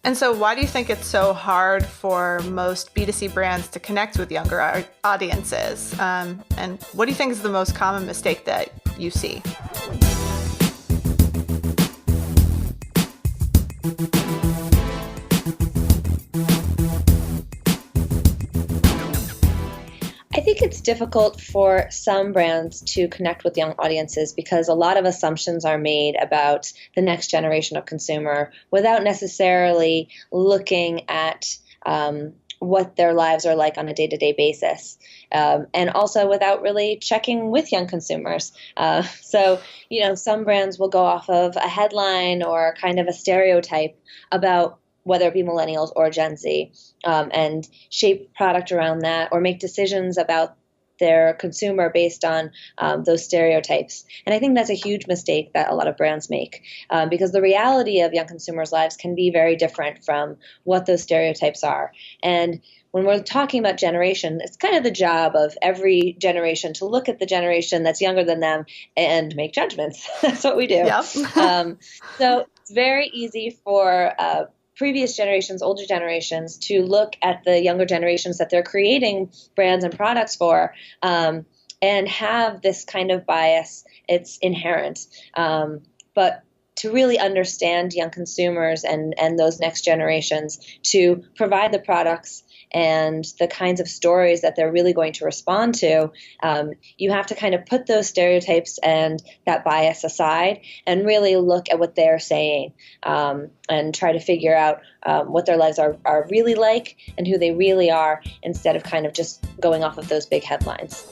And so why do you think it's so hard for most B2C brands to connect with younger audiences? And what do you think is the most common mistake that you see? I think it's difficult for some brands to connect with young audiences because a lot of assumptions are made about the next generation of consumer without necessarily looking at what their lives are like on a day-to-day basis, and also without really checking with young consumers. Some brands will go off of a headline or kind of a stereotype about whether it be millennials or Gen Z, and shape product around that or make decisions about their consumer based on those stereotypes. And I think that's a huge mistake that a lot of brands make, because the reality of young consumers' lives can be very different from what those stereotypes are. And when we're talking about generation, it's kind of the job of every generation to look at the generation that's younger than them and make judgments. That's what we do. Yeah. So it's very easy for previous generations, older generations, to look at the younger generations that they're creating brands and products for, and have this kind of bias. It's inherent. But to really understand young consumers and those next generations, to provide the products and the kinds of stories that they're really going to respond to, you have to kind of put those stereotypes and that bias aside and really look at what they're saying, and try to figure out what their lives are really like and who they really are, instead of kind of just going off of those big headlines.